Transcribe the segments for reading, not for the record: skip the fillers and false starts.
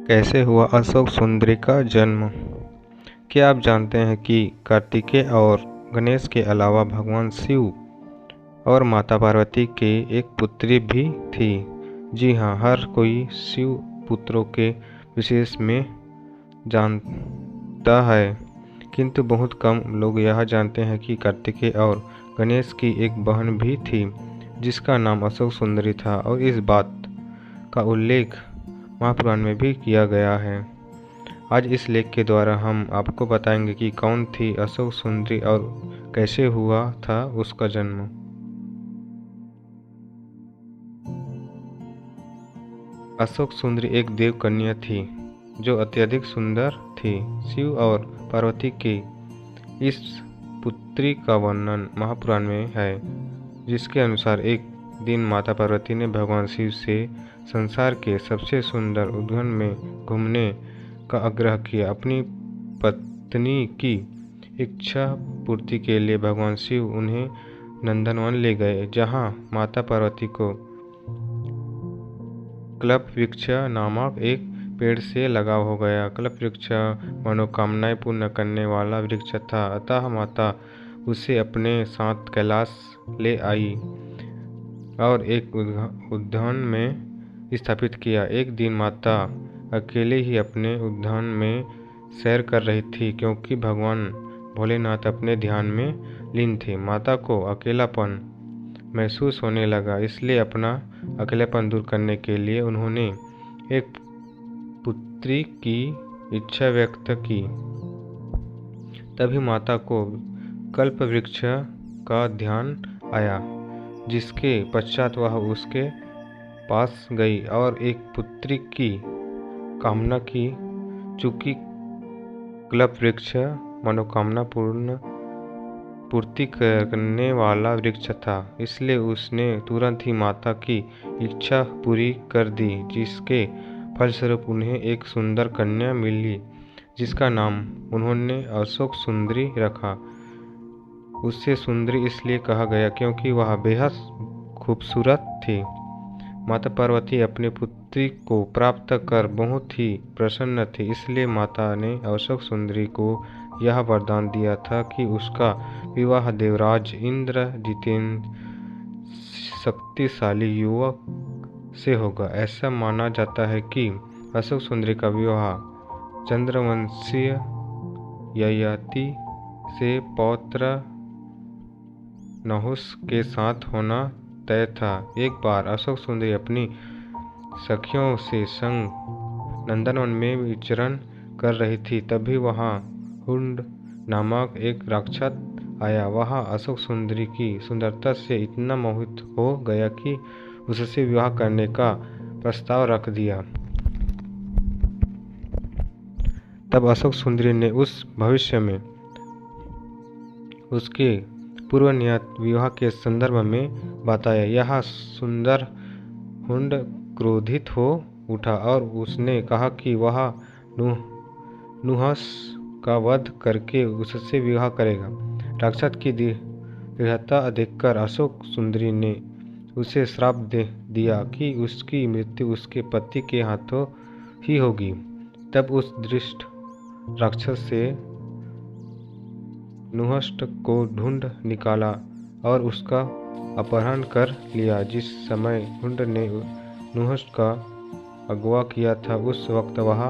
कैसे हुआ अशोक सुंदरी का जन्म? क्या आप जानते हैं कि कार्तिकेय और गणेश के अलावा भगवान शिव और माता पार्वती के एक पुत्री भी थी? जी हाँ, हर कोई शिव पुत्रों के विशेष में जानता है, किंतु बहुत कम लोग यह जानते हैं कि कार्तिकेय और गणेश की एक बहन भी थी जिसका नाम अशोक सुंदरी था, और इस बात का उल्लेख महापुराण में भी किया गया है। आज इस लेख के द्वारा हम आपको बताएंगे कि कौन थी अशोक सुंदरी और कैसे हुआ था उसका जन्म। अशोक सुंदरी एक देव कन्या थी जो अत्यधिक सुंदर थी। शिव और पार्वती की इस पुत्री का वर्णन महापुराण में है, जिसके अनुसार एक दिन माता पार्वती ने भगवान शिव से संसार के सबसे सुंदर उद्यान में घूमने का आग्रह किया। अपनी पत्नी की इच्छा पूर्ति के लिए भगवान शिव उन्हें नंदनवन ले गए, जहां माता पार्वती को कल्प वृक्ष नामक एक पेड़ से लगाव हो गया। कल्प वृक्ष मनोकामनाएं पूर्ण करने वाला वृक्ष था, अतः माता उसे अपने साथ कैलाश ले आई और एक उद्यान में स्थापित किया। एक दिन माता अकेले ही अपने उद्यान में सैर कर रही थी, क्योंकि भगवान भोलेनाथ अपने ध्यान में लीन थे। माता को अकेलापन महसूस होने लगा, इसलिए अपना अकेलापन दूर करने के लिए उन्होंने एक पुत्री की इच्छा व्यक्त की। तभी माता को कल्प वृक्ष का ध्यान आया, जिसके पश्चात वह उसके पास गई और एक पुत्री की कामना की। चूंकि कल्प वृक्ष मनोकामना पूर्ति करने वाला वृक्ष था, इसलिए उसने तुरंत ही माता की इच्छा पूरी कर दी, जिसके फलस्वरूप उन्हें एक सुंदर कन्या मिली, जिसका नाम उन्होंने अशोक सुंदरी रखा। उससे सुंदरी इसलिए कहा गया क्योंकि वह बेहद खूबसूरत थी। माता पार्वती अपनी पुत्री को प्राप्त कर बहुत ही प्रसन्न थी, इसलिए माता ने अशोक सुंदरी को यह वरदान दिया था कि उसका विवाह देवराज इंद्र जितेंद्र शक्तिशाली युवक से होगा। ऐसा माना जाता है कि अशोक सुंदरी का विवाह चंद्रवंशीय ययाति से पौत्र नहुष के साथ होना तय था। एक बार अशोक सुंदरी अपनी सखियों से संग नंदनवन में विचरण कर रही थी, तभी वहां हुंड नामक एक राक्षस आया। वह अशोक सुंदरी की सुंदरता से इतना मोहित हो गया कि उससे विवाह करने का प्रस्ताव रख दिया। तब अशोक सुंदरी ने उस भविष्य में उसके पूर्व नियत विवाह के संदर्भ में बताया। यह सुंदर हुंड क्रोधित हो उठा और उसने कहा कि वह नुहस का वध करके उससे विवाह करेगा। राक्षस की दृढ़ता देखकर अशोक सुंदरी ने उसे श्राप दे दिया कि उसकी मृत्यु उसके पति के हाथों ही होगी। तब उस दुष्ट राक्षस से नुहष्ट को ढूंढ निकाला और उसका अपहरण कर लिया। जिस समय हुंड ने नुहष्ट का अगवा किया था, उस वक्त वह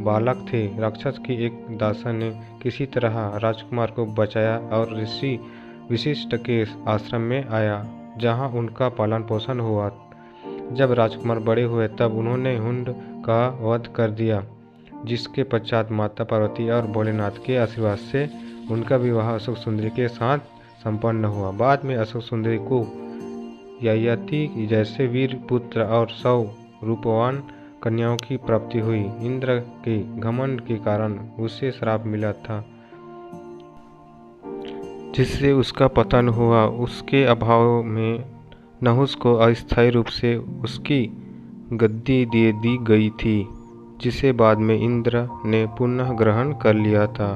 बालक थे। राक्षस की एक दासा ने किसी तरह राजकुमार को बचाया और ऋषि वशिष्ठ के आश्रम में आया, जहां उनका पालन पोषण हुआ। जब राजकुमार बड़े हुए तब उन्होंने हुंड का वध कर दिया, जिसके पश्चात माता पार्वती और भोलेनाथ के आशीर्वाद से उनका विवाह अशोक सुंदरी के साथ संपन्न हुआ। बाद में अशोक सुंदरी को ययाति जैसे वीर पुत्र और 100 रूपवान कन्याओं की प्राप्ति हुई। इंद्र के घमंड के कारण उसे श्राप मिला था, जिससे उसका पतन हुआ। उसके अभाव में नहुष को अस्थायी रूप से उसकी गद्दी दे दी गई थी, जिसे बाद में इंद्र ने पुनः ग्रहण कर लिया था।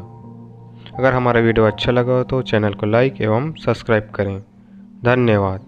अगर हमारा वीडियो अच्छा लगा हो तो चैनल को लाइक एवं सब्सक्राइब करें। धन्यवाद।